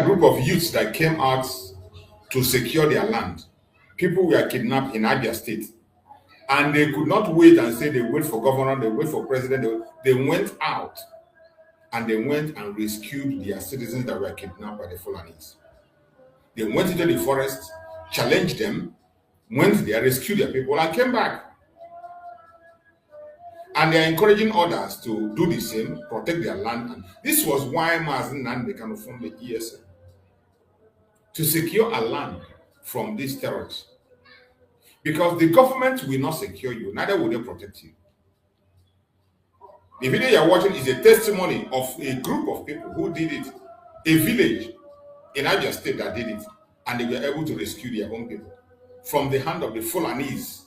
a group of youths that came out to secure their land. People were kidnapped in Abia State. And they could not wait and say they wait for governor, they wait for president. They went out and they went and rescued their citizens that were kidnapped by the Fulanis. They went into the forest, challenged them, went there, rescued their people, and came back. And they are encouraging others to do the same, protect their land. And this was why MAZI Nnamdi formed the ESN, to secure a land from these terrorists. Because the government will not secure you, neither will they protect you. The video you're watching is a testimony of a group of people who did it, a village in Abia State that did it, and they were able to rescue their own people from the hand of the Fulanis.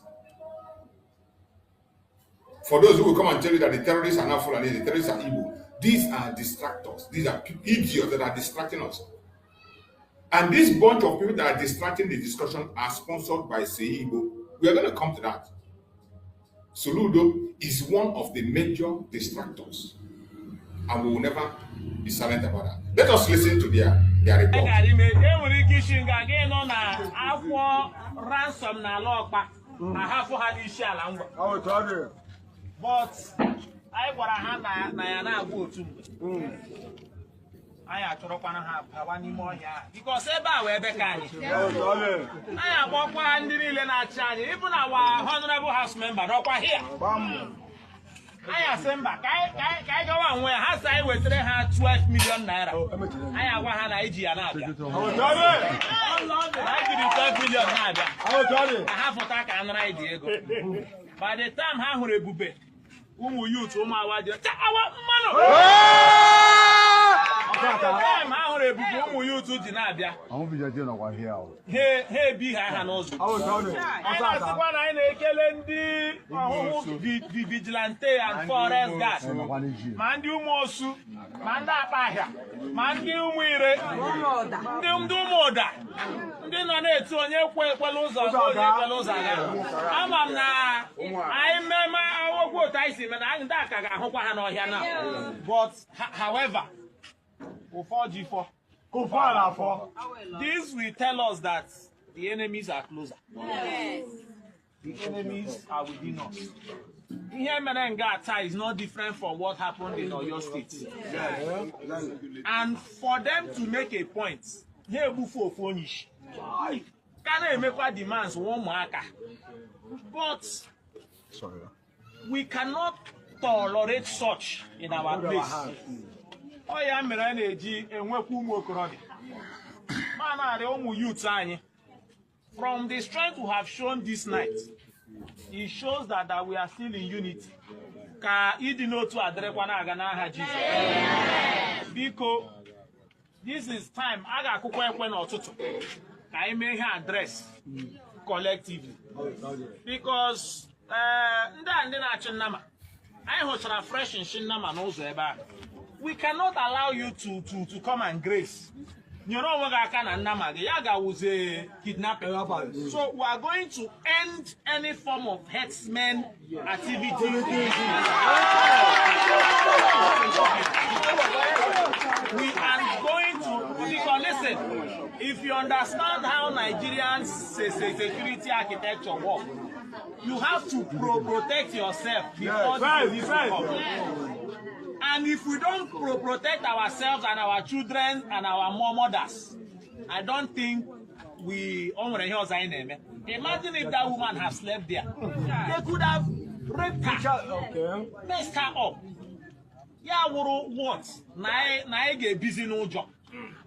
For those who will come and tell you that the terrorists are not Fulanis, the terrorists are evil, these are distractors. These are idiots that are distracting us. And this bunch of people that are distracting the discussion are sponsored by Seibo. We are going to come to that. Soludo is one of the major distractors. And we will never be silent about that. Let us listen to their report. But I got a hand na go to. I actually have one more here because about where I am one even our honorable house member, not quite here. I assemble back. I go on where has I with 12 million naira. I have 180 and I give you 12 million naira. I have attack and idea. By the time I will be who you to my wife, you to Dinabia. I won't be judging on one here. Hey, be I knows. I was one I the vigilante and forest gas. Mandu Mosu, Manda Paha, Mandu Mire, do more that. Then on it, so you I remember our quote I see, but I'm that I hope I know here now. But however, this will tell us that the enemies are closer. Yes. The enemies are within us. Here Menengata is not different from what happened in Oyo State. Yes. And for them to make a point, here before furnish. Can make demands one marker. But we cannot tolerate such in our place. Oh, yeah, I'm energy and we from the strength we have shown this night, it shows that we are still in unity. Because this is time I may address collectively. Because we cannot allow you to come and grace. You know what I can Nnamdi Yaga was a kidnapping. So we are going to end any form of herdsmen activity. We are going to because listen, if you understand how Nigerians security architecture works, you have to protect yourself before you come. And if we don't protect ourselves and our children and our mothers, I don't think we imagine if that woman has slept there. They could have raped her, messed her up. Yeah, what? Now get busy no job.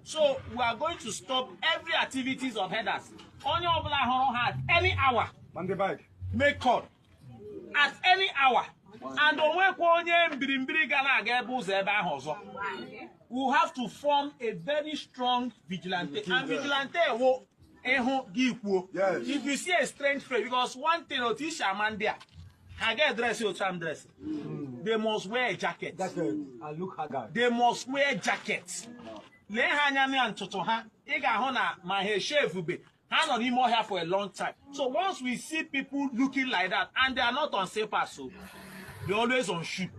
So we are going to stop every activities of headers. On your at any hour. Make call at any hour. And we have to form a very strong vigilante. And vigilante will if you see a strange face, because one thing Otisha Mandia, I get dress your time dress. They must wear a jacket. They must wear jackets. Le hanyami and totoha, iga hona my hair shave will be. I'm not even here for a long time. So once we see people looking like that, and they are not on safe so they're always on shoot.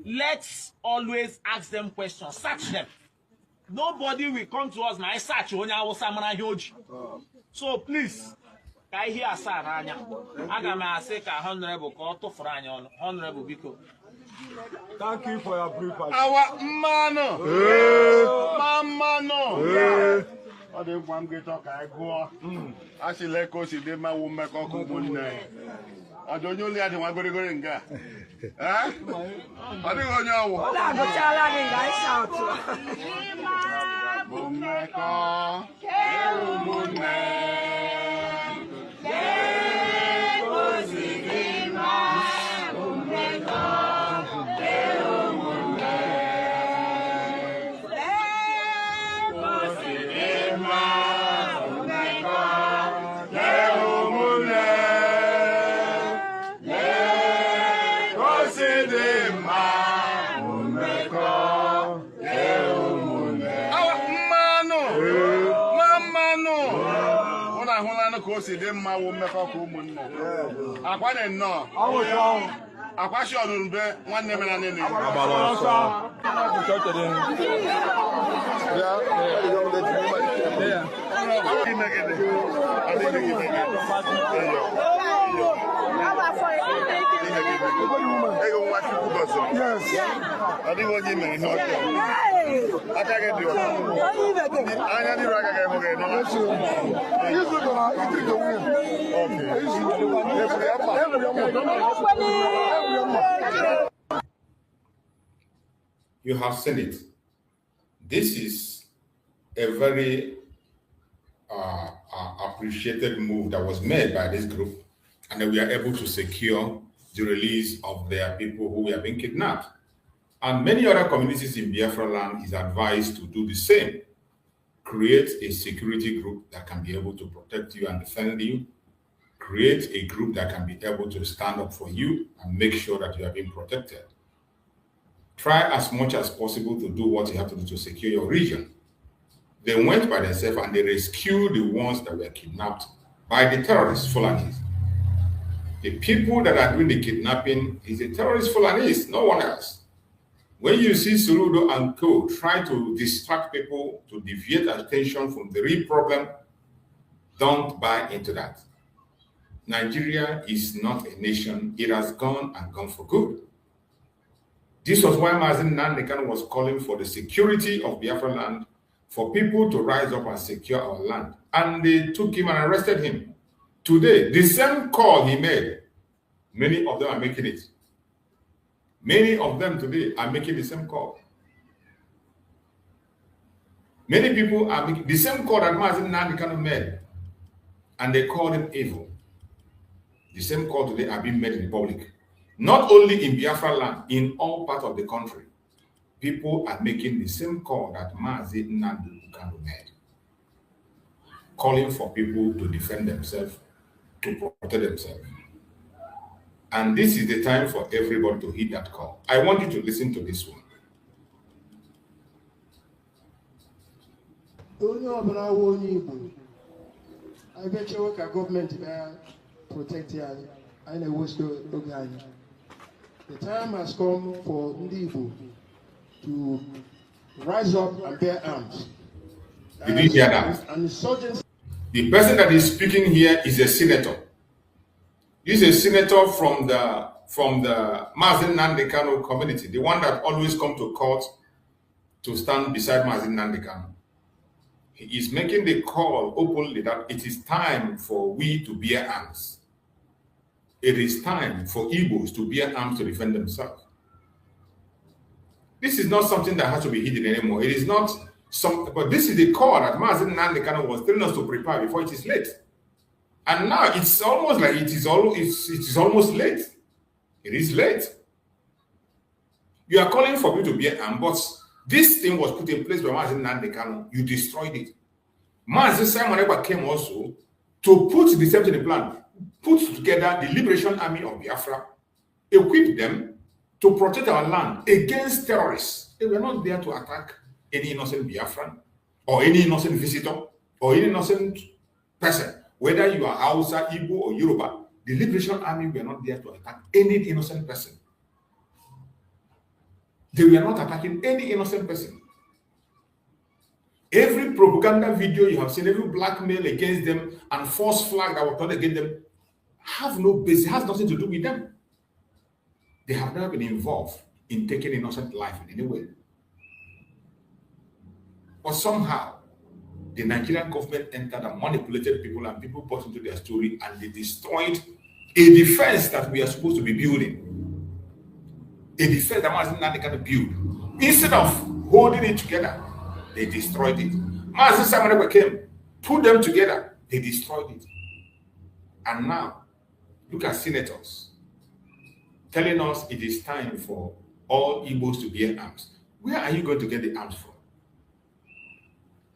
Let's always ask them questions, search them. nobody will come to us na search onye Hausa mara huge. So please, ka ihe asa n'anya. Aga m asị ka honorable ka ọ tụfuru anyị ọnụ. Honorable biko. Thank you for your brief. Our mano. Mano. Ọ dị mkpa m ga-achọ ka anyị gụọ. Asịla ka o si dị mma wụ mmekọ ọkụ ụmụnne. Ọ dị onye ụlọ ya dị nwa gorigori nga. Ọ dịghị onye ọwụ. Ọ na-agụchala gị nga ịsa atụ. Mmekọ ụmụnne. Ka o si dị mma wụ mmekọ ka ụmụnne akwa dị nnọọ akwa shi ọdụrụ mbe nwanne mere nne ya adịghị onye mere ihe ọjọọ aka gị dị ọcha anya dịrị aka gị hụ gị You have seen it. This is a very appreciated move that was made by this group, and that we are able to secure the release of their people who have been kidnapped. And many other communities in Biafra land is advised to do the same. Create a security group that can be able to protect you and defend you. Create a group that can be able to stand up for you and make sure that you are being protected. Try as much as possible to do what you have to do to secure your region. They went by themselves and they rescued the ones that were kidnapped by the terrorists, Fulanis. The people that are doing the kidnapping is the terrorist Fulanis, no one else. When you see Soludo and co try to distract people to deviate attention from the real problem, don't buy into that. Nigeria is not a nation. It has gone and gone for good. This was why Nnamdi was calling for the security of Biafra land, for people to rise up and secure our land. And they took him and arrested him. Today, the same call he made, many of them are making it. Many of them today are making the same call. Many people are making the same call that Nnamdi made, and they called him evil. The same call today are being made in the public. Not only in Biafra land, in all parts of the country, people are making the same call that MAZI Nnamdi made, calling for people to defend themselves, to protect themselves. And this is the time for everybody to heed that call. I want you to listen to this one. The time has come for Nnamdi to rise up and bear arms. Did you hear that? The person that is speaking here is a senator. He's a senator from the MAZI Nnamdi community, the one that always come to court to stand beside MAZI Nnamdi. He is making the call openly that it is time for we to bear arms. It is time for Igbos to bear arms to defend themselves. This is not something that has to be hidden anymore. It is not something, but this is the call that MAZI Nnamdi was telling us to prepare before it is late. And now it's almost like it is almost late. It is late. You are calling for me to be armed, but this thing was put in place by MAZI Nnamdi. You destroyed it. MAZI Simon Ekpa came also to put the same thing in plan, put together the Liberation Army of Biafra, equip them to protect our land against terrorists. They were not there to attack any innocent Biafran or any innocent visitor or any innocent person. Whether you are Hausa, Igbo, or Yoruba, the Liberation Army were not there to attack any innocent person. They were not attacking any innocent person. Every propaganda video you have seen, every blackmail against them and false flag that was turned against them have no basis, has nothing to do with them. They have never been involved in taking innocent life in any way. But somehow, the Nigerian government entered and manipulated people, and people bought into their story, and they destroyed a defense that we are supposed to be building. A defense that Mazi Nnamdi can build. Instead of holding it together, they destroyed it. Mazi Samuel came, put them together, they destroyed it. And now, look at senators telling us it is time for all Igbos to bear arms. Where are you going to get the arms from?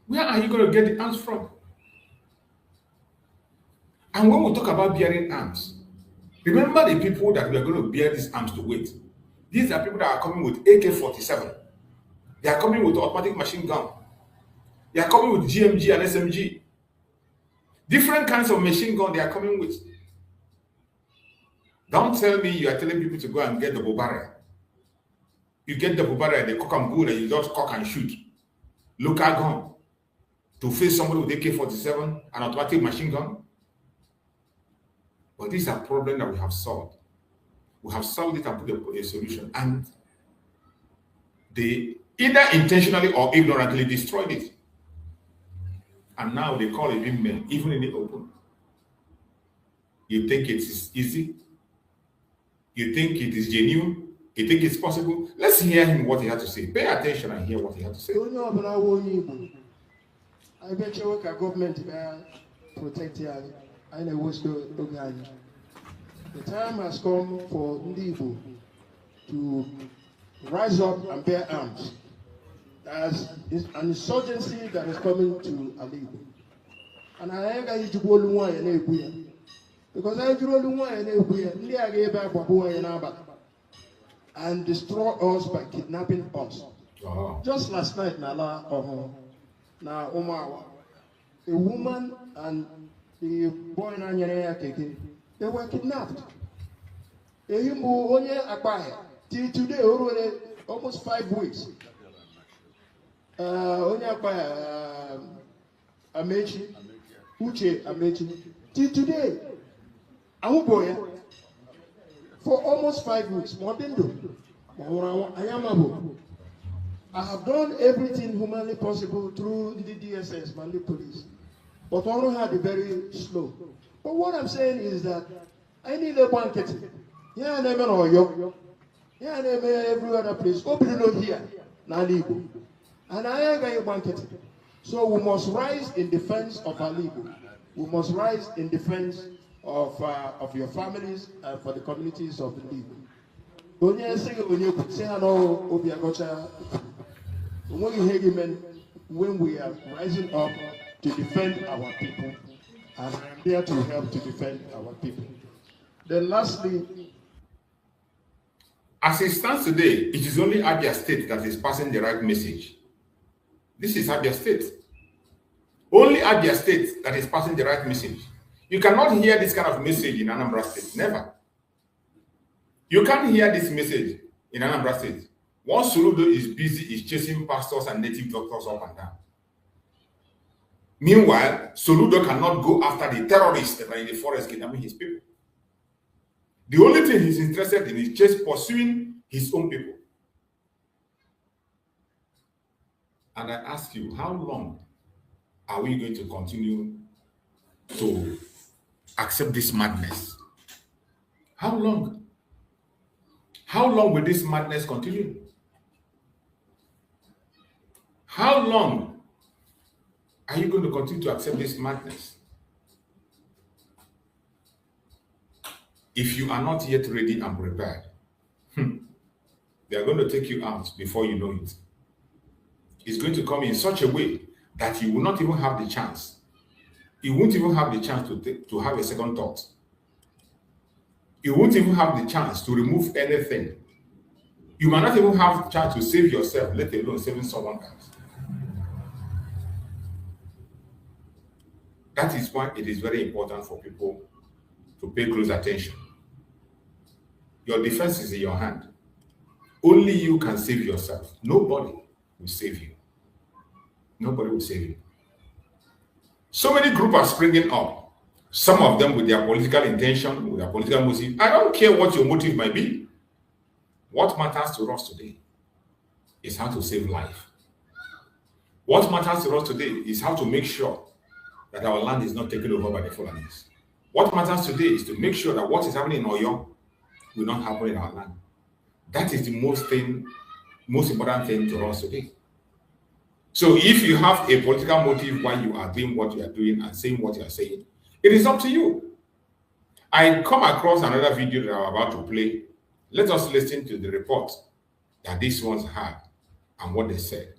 Where are you going to get the arms from? And when we talk about bearing arms, remember the people that we are going to bear these arms to with. These are people that are coming with AK-47. They are coming with automatic machine gun. They are coming with GMG and SMG. Different kinds of machine gun they are coming with. Don't tell me you are telling people to go and get the Bobara. You get the Bobara, the cock and bull, and you just cock and shoot. Local gun. To face somebody with AK-47, an automatic machine gun. But these are problems that we have solved. We have solved it and put a solution. And they either intentionally or ignorantly destroyed it. And now they call it men, even in the open. You think it is easy? You think it is genuine? You think it's possible? Let's hear him what he had to say. Pay attention and hear what he had to say. I bet you a government protect you. I know what's the time has come for Nnamdi to rise up and bear arms. As an insurgency that is coming to Alibo. And I ain't got to go to one and because I drew one and destroy us by kidnapping us. Just last night, Nala, now Omawa, a woman and the boy they were kidnapped. Till today, already almost 5 weeks. Amechi, Uche Amechi. Till today, for almost 5 weeks, I have done everything humanly possible through the DSS, Mali police, but I had it very slow. But what I'm saying is that I need a blanket. Yeah, I never know you. Yeah, I never every other place. Open it here, Nalibo. And I ain't got a blanket. So we must rise in defense of our Alibo. We must rise in defense of your families and for the communities of the Alibo. When we are rising up to defend our people, and I am there to help to defend our people. Then lastly, as it stands today, it is only Abia State that is passing the right message. This is Abia State. Only Abia State that is passing the right message. You cannot hear this kind of message in Anambra State. Never. You can't hear this message in Anambra State. Once Soludo is busy, is chasing pastors and native doctors up and down. Meanwhile, Soludo cannot go after the terrorists that are in the forest kidnapping his people. The only thing he's interested in is just pursuing his own people. And I ask you, how long are we going to continue to accept this madness? How long? How long will this madness continue? How long are you going to continue to accept this madness? If you are not yet ready and prepared, they are going to take you out before you know it. It's going to come in such a way that you will not even have the chance. You won't even have the chance to have a second thought. You won't even have the chance to remove anything. You might not even have the chance to save yourself, let alone saving someone else. That is why it is very important for people to pay close attention. Your defense is in your hand. Only you can save yourself. Nobody will save you. Nobody will save you. So many groups are springing up. Some of them with their political intention, with their political motive. I don't care what your motive might be. What matters to us today is how to save life. What matters to us today is how to make sure that our land is not taken over by the Fulanis. What matters today is to make sure that what is happening in Oyo will not happen in our land. That is the most important thing to us today. So if you have a political motive why you are doing what you are doing and saying what you are saying, it is up to you. I come across another video that I'm about to play. Let us listen to the report that these ones had and what they said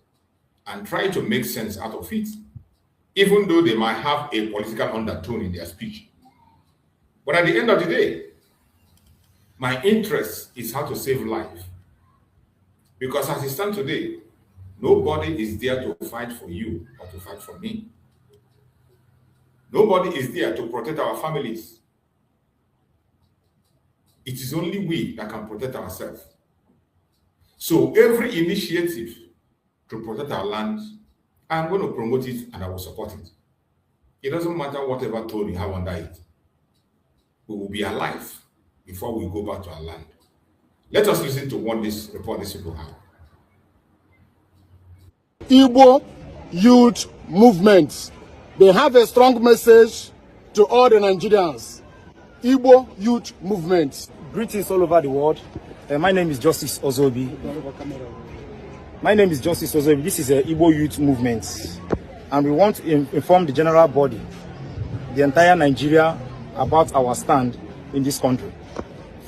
and try to make sense out of it, even though they might have a political undertone in their speech. But at the end of the day, my interest is how to save life. Because as it stands today, nobody is there to fight for you or to fight for me. Nobody is there to protect our families. It is only we that can protect ourselves. So every initiative to protect our land, I'm going to promote it and I will support it. It doesn't matter whatever tone you have under it. We will be alive before we go back to our land. Let us listen to what this report these people have. Igbo youth movements. They have a strong message to all the Nigerians. Igbo youth movements. Greetings all over the world. My name is Justice Ozobi. This is a Igbo youth movement. And we want to inform the general body, the entire Nigeria, about our stand in this country.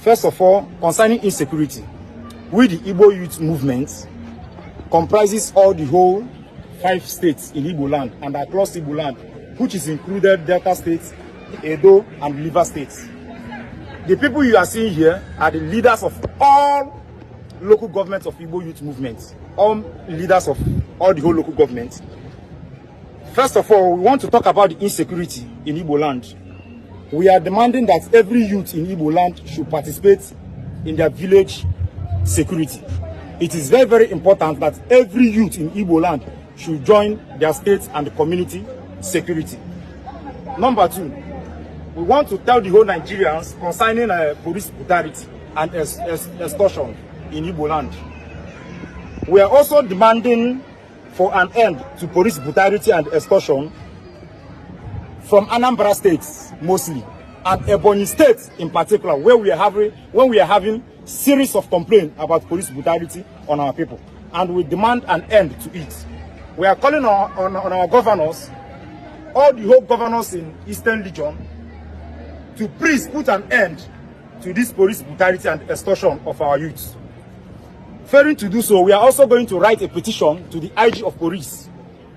First of all, concerning insecurity, we the Igbo youth movement comprises all the whole 5 states in Igbo land and across Igbo land, which is included Delta states, Edo and River states. The people you are seeing here are the leaders of all local governments of Igbo youth movements, all leaders of all the whole local governments. First of all, we want to talk about the insecurity in Igbo land. We are demanding that every youth in Igbo land should participate in their village security. It is very, very important that every youth in Igbo land should join their state and the community security. Number 2, we want to tell the whole Nigerians concerning police brutality and extortion in Igbo land. We are also demanding for an end to police brutality and extortion from Anambra State mostly, and Ebonyi State in particular, where we are having series of complaints about police brutality on our people, and we demand an end to it. We are calling on our governors, all the whole governors in Eastern Region, to please put an end to this police brutality and extortion of our youth. Failing to do so, we are also going to write a petition to the IG of police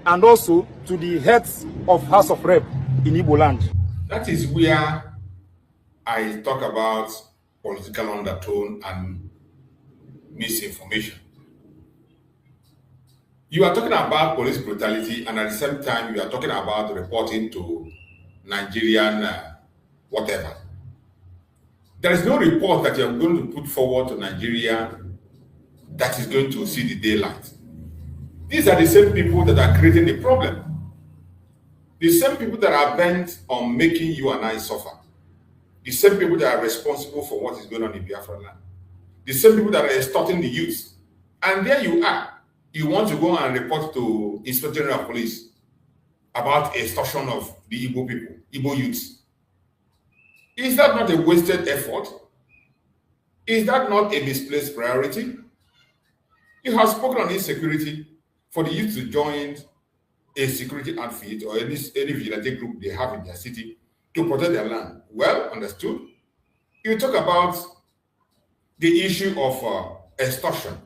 and also to the heads of House of Rep in Igbo land. That is where I talk about political undertone and misinformation. You are talking about police brutality, and at the same time, you are talking about reporting to Nigerian whatever. There is no report that you are going to put forward to Nigeria that is going to see the daylight. These are the same people that are creating the problem. The same people that are bent on making you and I suffer. The same people that are responsible for what is going on in Biafra land. The same people that are extorting the youth. And there you are. You want to go and report to Inspector General of Police about extortion of the Igbo people, Igbo youths. Is that not a wasted effort? Is that not a misplaced priority? You have spoken on insecurity for the youth to join a security outfit or any vigilante group they have in their city to protect their land. Well understood. You talk about the issue of extortion,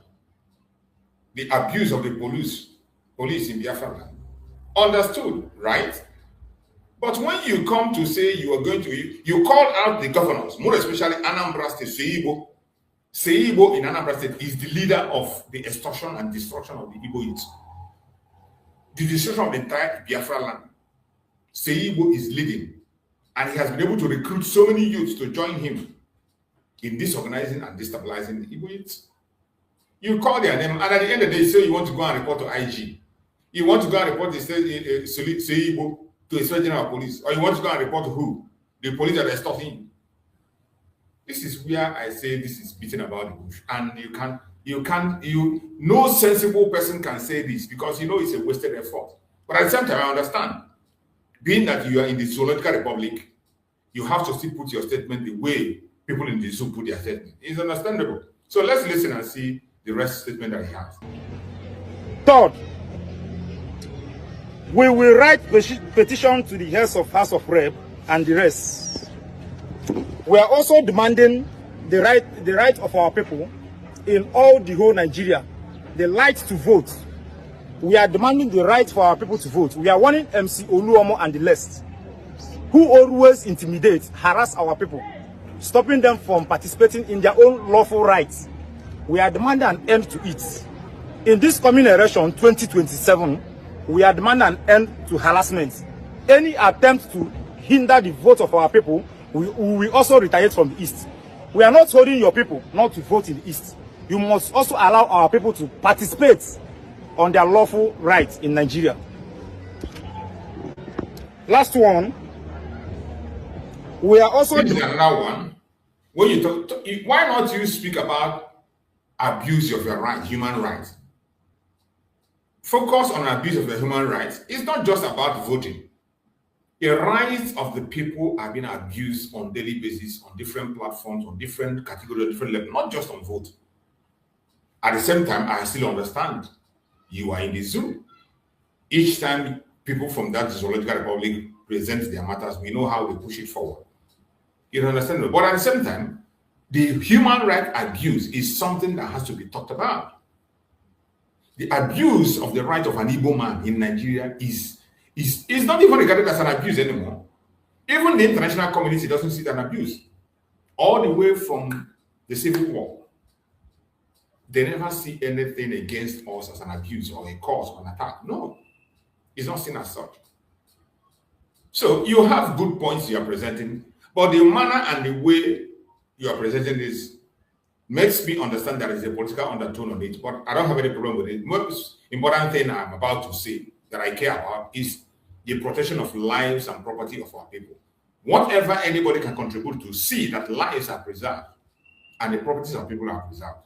the abuse of the police in Biafra land. Understood, right? But when you come to say you are going to, you call out the governors, more especially Anambra State, Seibo in Anambra State is the leader of the extortion and destruction of the Igbo youth. The destruction of the entire Biafra land. Seibo is leading, and he has been able to recruit so many youths to join him in disorganizing and destabilizing the Igbo youth. You call their name, and at the end of the day, you say you want to go and report to IG. You want to go and report the Seibo to Inspector General of Police, or you want to go and report to who? The police that are extorting. This is where I say this is beating about the bush, and no sensible person can say this because it's a wasted effort. But at the same time, I understand, being that you are in the Zoological Republic, you have to still put your statement the way people in the zoo put their statement. It's understandable. So let's listen and see the rest statement that he has. Third, we will write petition to the heads of House of Rep and the rest. We are also demanding the right of our people in all the whole Nigeria, the right to vote. We are demanding the right for our people to vote. We are warning MC Oluomo and the rest, who always intimidate, harass our people, stopping them from participating in their own lawful rights. We are demanding an end to it. In this coming election 2027, we are demanding an end to harassment. Any attempt to hinder the vote of our people, we will also retaliate from the East. We are not holding your people not to vote in the East. You must also allow our people to participate on their lawful rights in Nigeria. Last one, we are also... This is another one. When you talk, why not you speak about abuse of your rights, human rights? Focus on abuse of your human rights. It's not just about voting. The rights of the people are being abused on a daily basis, on different platforms, on different categories, different levels, not just on vote. At the same time, I still understand you are in the zoo. Each time people from that Zoological Republic present their matters, we know how they push it forward. You understand? But at the same time, the human right abuse is something that has to be talked about. The abuse of the right of an Igbo man in Nigeria is not even regarded as an abuse anymore. Even the international community doesn't see it as an abuse. All the way from the Civil War, they never see anything against us as an abuse or a cause or an attack. No, it's not seen as such. So you have good points you are presenting, but the manner and the way you are presenting this makes me understand there is a political undertone on it, but I don't have any problem with it. Most important thing I'm about to say that I care about is the protection of lives and property of our people. Whatever anybody can contribute to see that lives are preserved and the properties of people are preserved,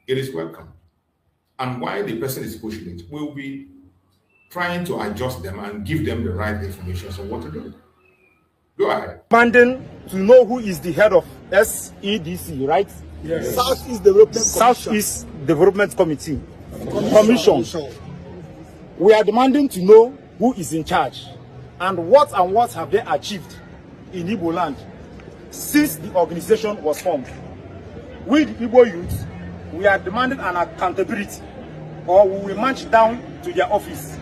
it is welcome. And while the person is pushing it, we'll be trying to adjust them and give them the right information on what to do. Go ahead. Demanding to know who is the head of SEDC, right? Yes. Southeast Development Commission. We are demanding to know who is in charge and what have they achieved in Igbo land since the organization was formed. We, the Igbo youth, we are demanding an accountability, or we will march down to their office,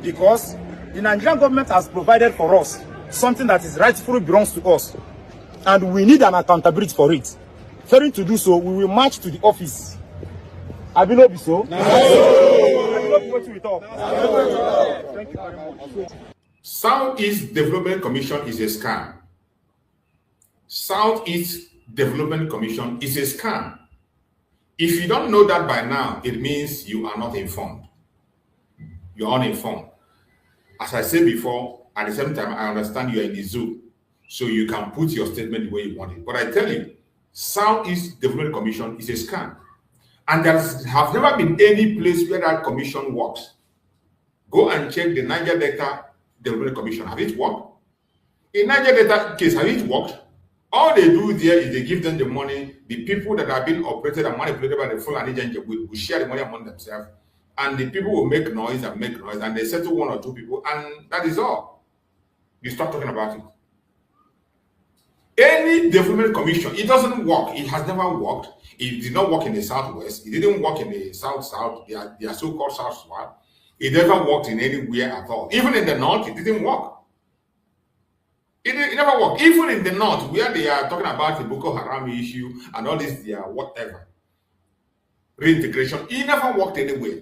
because the Nigerian government has provided for us something that is rightfully belongs to us, and we need an accountability for it. Failing to do so, we will march to the office. I will not be so. No. Thank you very much. Southeast Development Commission is a scam. Southeast Development Commission is a scam. If you don't know that by now, it means you are not informed. You're uninformed. As I said before, at the same time, I understand you are in the zoo, so you can put your statement the way you want it. But I tell you, Southeast Development Commission is a scam. And there has never been any place where that commission works. Go and check the Niger Delta Development Commission. Have it worked? In Niger Delta case, have it worked? All they do there is they give them the money. The people that are being operated and manipulated by the Fulani Janjaweed will share the money among themselves. And the people will make noise, and they settle one or two people, and that is all. You start talking about it. Any development commission, it doesn't work. It has never worked. It did not work in the Southwest. It didn't work in the South-South, their so-called South-South. It never worked in anywhere at all. Even in the North, it didn't work. It never worked. Even in the North, where they are talking about the Boko Haram issue and all this, whatever, reintegration, it never worked anywhere.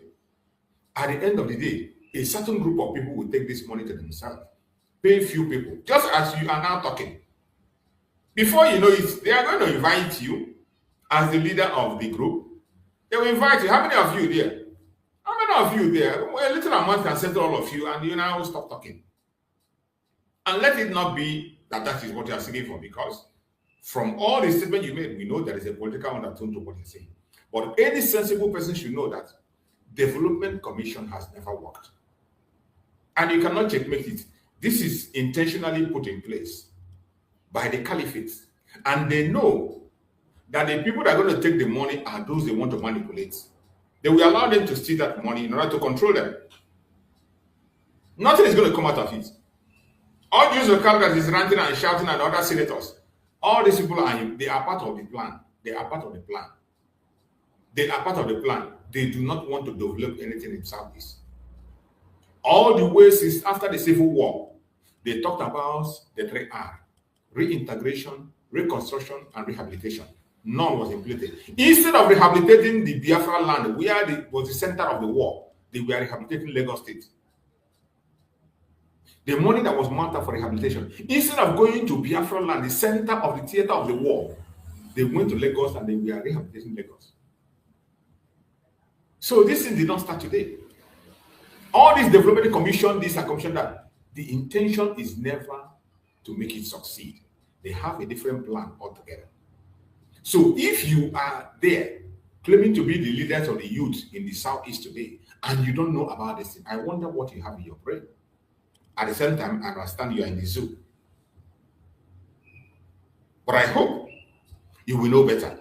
At the end of the day, a certain group of people will take this money to themselves, pay few people, just as you are now talking. Before you know it, they are going to invite you as the leader of the group. They will invite you. How many of you there? How many of you there, a little amount can settle all of you, and you now stop talking. And let it not be that that is what you are seeking for, because from all the statements you made, we know there is a political undertone to what you're saying. But any sensible person should know that Development Commission has never worked. And you cannot checkmate it. This is intentionally put in place by the caliphate. And they know that the people that are going to take the money are those they want to manipulate. They will allow them to steal that money in order to control them. Nothing is going to come out of it. All Jews of that is ranting and shouting and other senators, all these people they are part of the plan. They are part of the plan. They are part of the plan. They do not want to develop anything in Southeast. All the way since after the Civil War, they talked about the 3R: reintegration, reconstruction, and rehabilitation. None was implemented. Instead of rehabilitating the Biafra land, where it was the center of the war, they were rehabilitating Lagos State. The money that was marked up for rehabilitation, instead of going to Biafra land, the center of the theater of the war, they went to Lagos and they were rehabilitating Lagos. So this thing did not start today. All this development commission, this commission, that the intention is never to make it succeed. They have a different plan altogether. So if you are there claiming to be the leaders of the youth in the Southeast today, and you don't know about this thing, I wonder what you have in your brain. At the same time, I understand you are in the zoo. But I hope you will know better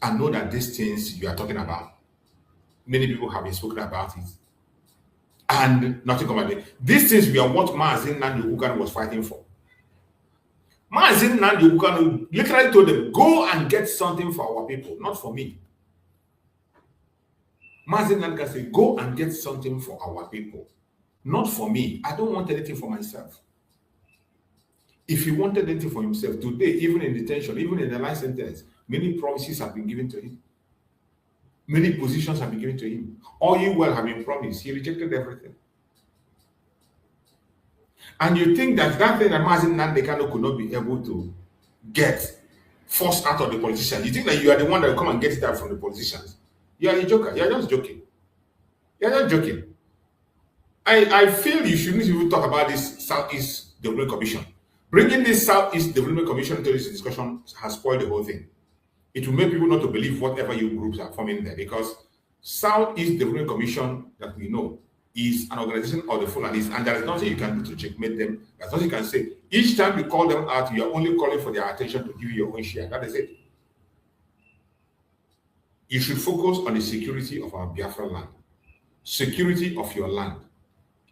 and know that these things you are talking about, many people have been spoken about it, and nothing come out of it. These things were what Nnamdi was fighting for. Nnamdi literally told them, go and get something for our people, not for me. Nnamdi said, go and get something for our people, not for me. I don't want anything for myself. If he wanted anything for himself, today, even in detention, even in the life sentence, many promises have been given to him. Many positions have been given to him. All you well have been promised. He rejected everything. And you think that that thing that Nnamdi could not be able to get forced out of the politicians. You think that you are the one that will come and get it out from the politicians. You are a joker. You are just joking. You are just joking. I feel you shouldn't even talk about this Southeast Development Commission. Bringing this Southeast Development Commission into this discussion has spoiled the whole thing. It will make people not to believe whatever you groups are forming there, because Southeast Development Commission that we know is an organization of the Fulanis, and there is nothing you can do to checkmate them. There's nothing you can say. Each time you call them out, you are only calling for their attention to give you your own share. That is it. You should focus on the security of our Biafra land, security of your land.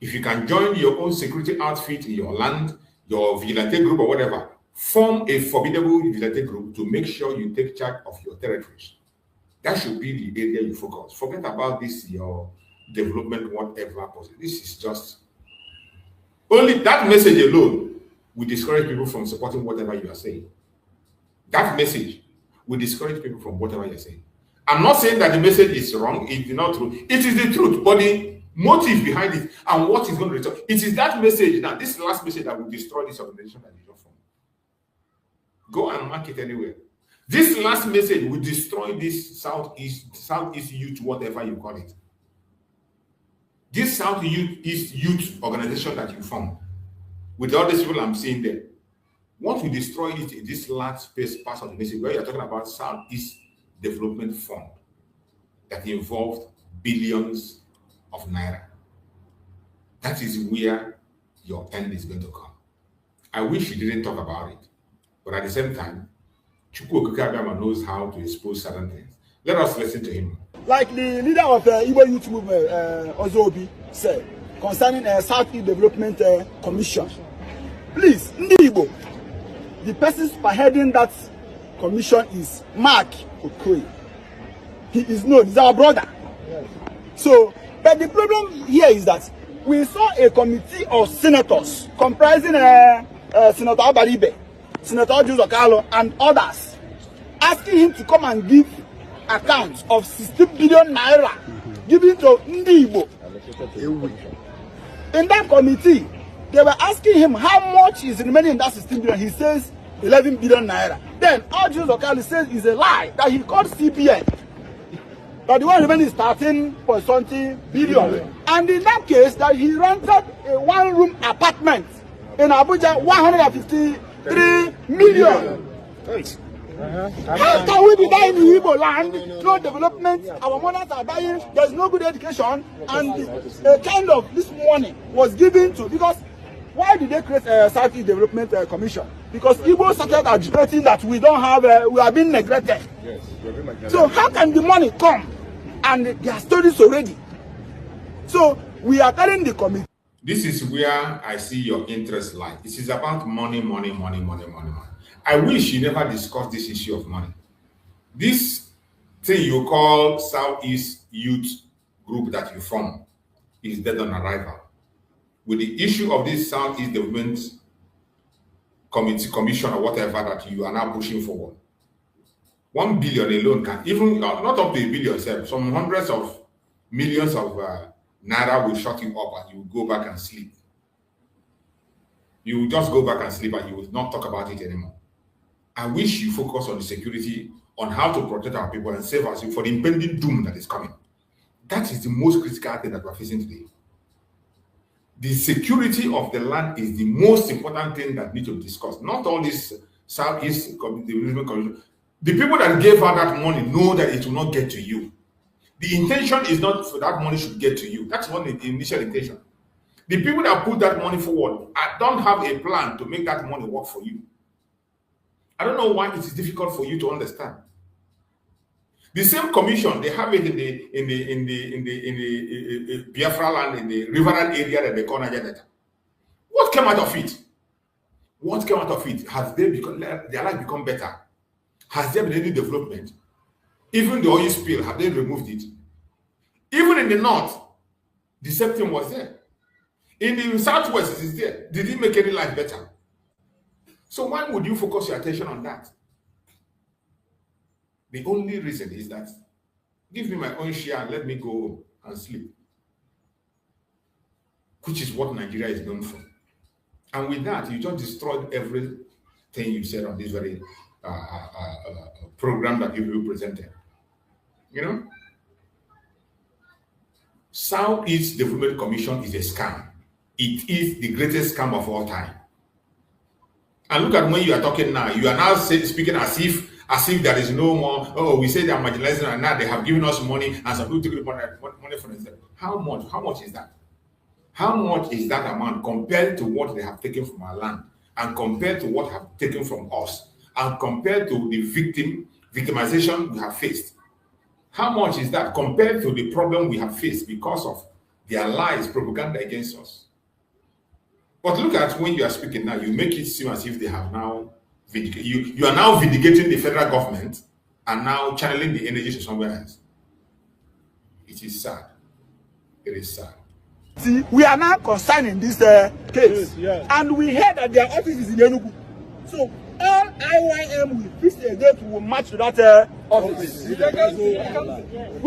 If you can join your own security outfit in your land, your vigilante group or whatever, form a formidable vigilante group to make sure you take charge of your territories. That should be the area you focus. Forget about this, your development, whatever. This is just only that message alone will discourage people from supporting whatever you are saying. That message will discourage people from whatever you're saying. I'm not saying that the message is wrong, it's not true. It is the truth, but the motive behind it and what is going to return. It is that message now, this last message that will destroy this organization that you don't form. Go and mark it anywhere. This last message will destroy this Southeast youth, whatever you call it. This Southeast youth organization that you formed, with all these people I'm seeing there, what will destroy it in this last space part of the message where you're talking about Southeast Development Fund that involved billions of naira. That is where your end is going to come. I wish you didn't talk about it, but at the same time, Chukwu Okike knows how to expose certain things. Let us listen to him. Like the leader of the Igbo Youth Movement, Ozobi, said concerning a Southeast Development Commission. Please, Igbo, the person spearheading that commission is Mark Okoye. He is known, he's our brother. Yes. So, but the problem here is that we saw a committee of senators comprising Senator Abaribe, Senator Juzokalo, and others, asking him to come and give accounts of 60 billion naira given to Igbo. In that committee, they were asking him how much is remaining in that 16 billion. He says 11 billion naira. Then Juzokalo says it's a lie that he called CBN But the one remaining is 13.something billion. And in that case, that he rented a one-room apartment in Abuja, 153 million. How can we be dying in Igbo land? No development, our mothers are dying, there's no good education, and a kind of this money was given to, because why did they create a Southeast Development Commission? Because Igbo started agitating that we don't have, we are being neglected. Yes, so how can the money come? And they are studies already. So we are telling the committee. This is where I see your interest lie. This is about money, money, money, money, money, money. I wish you never discussed this issue of money. This thing you call Southeast Youth Group that you form is dead on arrival. With the issue of this Southeast Development Commission or whatever that you are now pushing forward, 1 billion alone can, even not up to a billion, some hundreds of millions of naira will shut you up and you will go back and sleep. You will just go back and sleep and you will not talk about it anymore. I wish you focus on the security, on how to protect our people and save us for the impending doom that is coming. That is the most critical thing that we're facing today. The security of the land is the most important thing that needs to be discussed. Not all this Southeast Development Commission. The people that gave her that money know that it will not get to you. The intention is not for that money should get to you. That's not the initial intention. The people that put that money forward don't have a plan to make that money work for you. I don't know why it is difficult for you to understand. The same commission, they have it in the Biafra land, in the riverine area that they call Nigeria. What came out of it? What came out of it? Has their life become better? Has there been any development? Even the oil spill, have they removed it? Even in the north, the same thing was there. In the southwest, it is there. Did it make any life better? So why would you focus your attention on that? The only reason is that give me my own share and let me go home and sleep, which is what Nigeria is known for. And with that, you just destroyed everything you said on this very program that you presented. You know, Southeast Development Commission is a scam. It is the greatest scam of all time. And look at when you are talking now. You are now speaking as if there is no more. Oh, we say they are marginalizing, and now they have given us money, and some people take money for themselves. How much? How much is that? How much is that amount compared to what they have taken from our land, and compared to what have taken from us, and compared to the victimization we have faced? How much is that compared to the problem we have faced because of their lies, propaganda against us? But look at when you are speaking now, you make it seem as if they have now you are now vindicating the federal government and now channeling the energy to somewhere else. It is sad. It is sad. See, we are now concerned in this case, and we heard that their office is in Enugu. So all IYM will fix a date will match to that office. We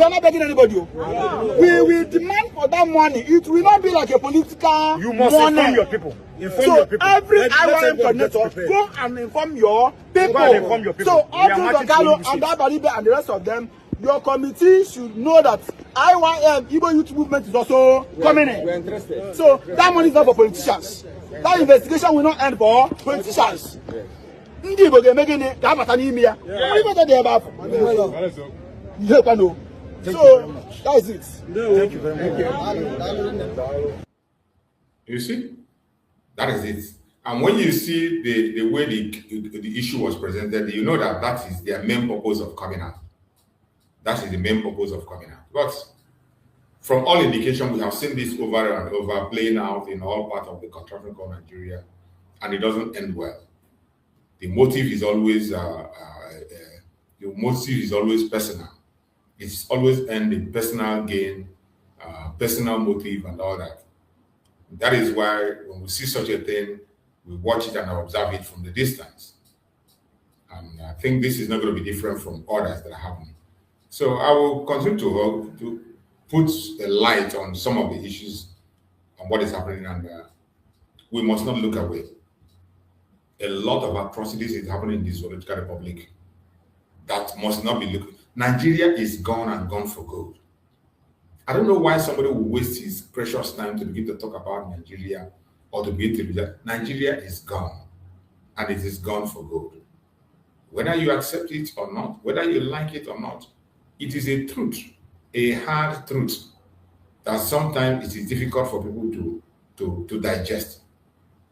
are not begging anybody. We will demand for that money. It will not be like a political. You must inform your people. Inform your people. Every IYM coordinator, go and inform your people. Go and inform your people. So all those Galo and Abaribe and the rest of them, your committee should know that IYM, Igbo Youth Movement, is also coming in. We're interested. So that money is not for politicians. That investigation will not end for politicians. Ndi Igbo ga-emege ni ka abata n'ime ya. Onye mata dị ebe afọ. Ihe kwano. So that is it. Thank you very much. You see, that is it. And when you see the way the issue was presented, you know that is their main purpose of coming out. That is the main purpose of coming out. But from all indication, we have seen this over and over playing out in all parts of the contraction called Nigeria, and it doesn't end well. The motive is always personal. It's always end in personal gain, personal motive, and all that. That is why when we see such a thing, we watch it and observe it from the distance. And I think this is not going to be different from others that are happening. So I will continue to put a light on some of the issues on what is happening, and we must not look away. A lot of atrocities is happening in this Zoological Republic that must not be looked. Nigeria is gone and gone for good. I don't know why somebody will waste his precious time to begin to talk about Nigeria or to begin to do that. Nigeria is gone, and it is gone for good. Whether you accept it or not, whether you like it or not, it is a truth, a hard truth, that sometimes it is difficult for people to digest.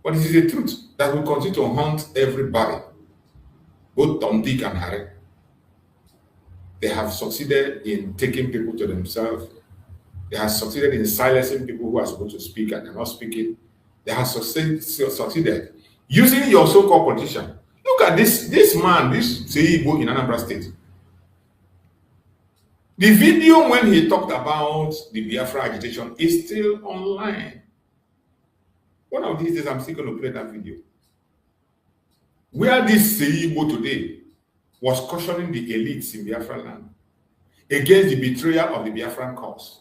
But it is a truth that will continue to haunt everybody, both Tom, Dick, and Harry. They have succeeded in taking people to themselves. They have succeeded in silencing people who are supposed to speak and they're not speaking. They have succeeded using your so-called politician. Look at this man, this Seibo in Anambra State. The video when he talked about the Biafra agitation is still online. One of these days, I'm still going to play that video. Where this Seibo today was cautioning the elites in Biafra land against the betrayal of the Biafran cause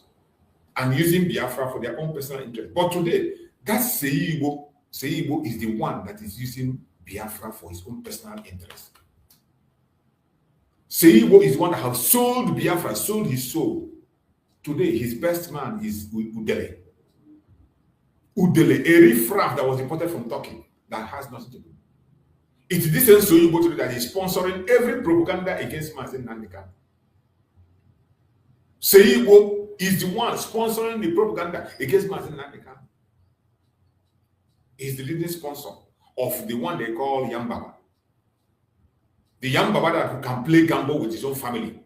and using Biafra for their own personal interest. But today, that Seibo is the one that is using Biafra for his own personal interest. Seibo is one that has sold Biafra, sold his soul. Today, his best man is Udele. Udele, a riffraff that was imported from Turkey that has nothing to do. It's this Seibo today that is sponsoring every propaganda against Nnamdi. Seibo is the one sponsoring the propaganda against Nnamdi. He's the leading sponsor of the one they call Yambaba. The Yambaba that can play gamble with his own family,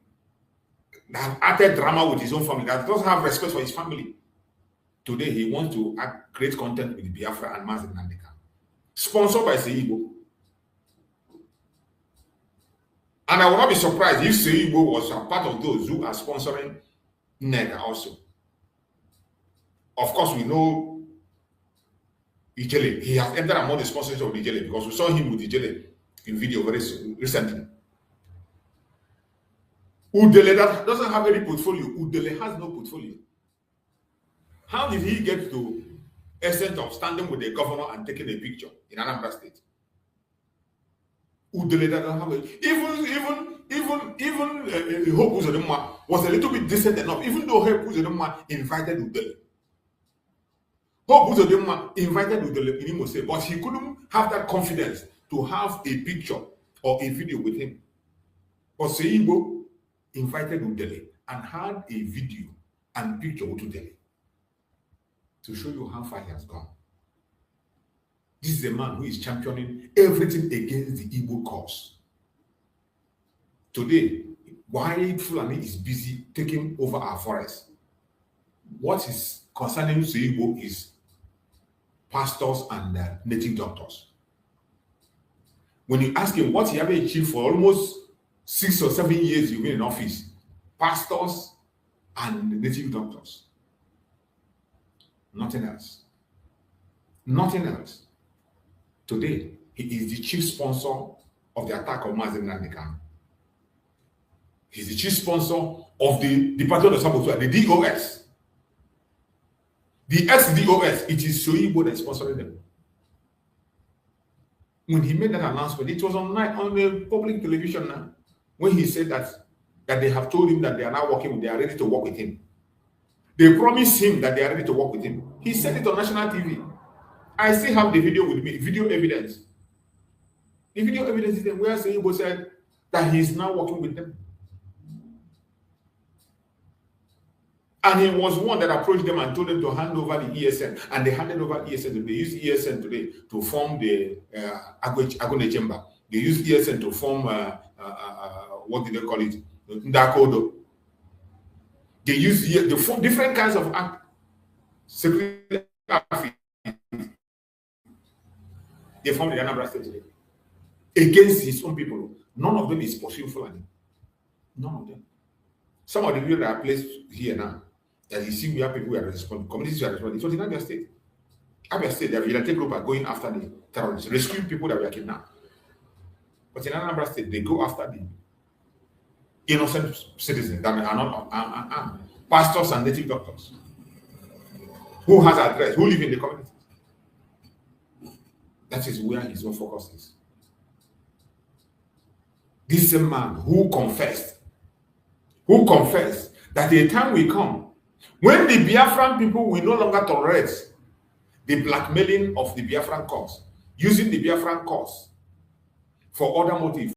that acted drama with his own family, that doesn't have respect for his family. Today, he wants to create content with Biafra and MAZI. Sponsored by Seibo. And I will not be surprised if Seibo was a part of those who are sponsoring Nega also. Of course, we know Ijele. He has entered among the sponsors of Ijele because we saw him with Ijele in video very recently. Udele that doesn't have any portfolio. Udele has no portfolio. How did he get to essence of standing with the governor and taking a picture in Anambra State? Udele that doesn't have it. Even Hope Uzodinma was a little bit decent enough, even though Hope Uzodinma invited Udele. Hope Uzodinma invited Udele in Imo State, but he couldn't have that confidence to have a picture or a video with him. But Seibo invited Udele and had a video and picture with Udele to show you how far he has gone. This is a man who is championing everything against the Igbo cause. Today, white Fulani is busy taking over our forests. What is concerning Seibo is pastors and native doctors. When you ask him what he have achieved for almost 6 or 7 years you've been in office, pastors and native doctors. Nothing else. Nothing else. Today, he is the chief sponsor of the attack on MAZI Nnamdi. He's the chief sponsor of the Department of Sabotage, the DOS. The ex-DOS, it is Seibo that is sponsoring them. When he made that announcement, it was on the public television now, when he said that they have told him that they are now working, they are ready to work with him. They promised him that they are ready to work with him. He said it on national TV. I still have the video with me, video evidence. The video evidence is there where Seibo said that he is now working with them. And he was one that approached them and told them to hand over the ESN. And they handed over ESN. They used ESN today to form the Agone Chamber. They used ESN to form, what did they call it? Ndakodo. They used different kinds of security. They formed the Anambra State today. Against his own people. None of them is pursuing Fulani. None of them. Some of the people that are placed here now, that you see, we have people who are responding, communities who are responding. It was in Abia State. Abia State, the vigilante group are going after the terrorists, rescuing people that were kidnapped. But in Anambra State, they go after the innocent citizens that are not armed. Pastors and native doctors. Who has address, who live in the community. That is where his own focus is. This same man who confessed who confess that a time will come when the Biafran people will no longer tolerate the blackmailing of the Biafran cause, using the Biafran cause for other motives.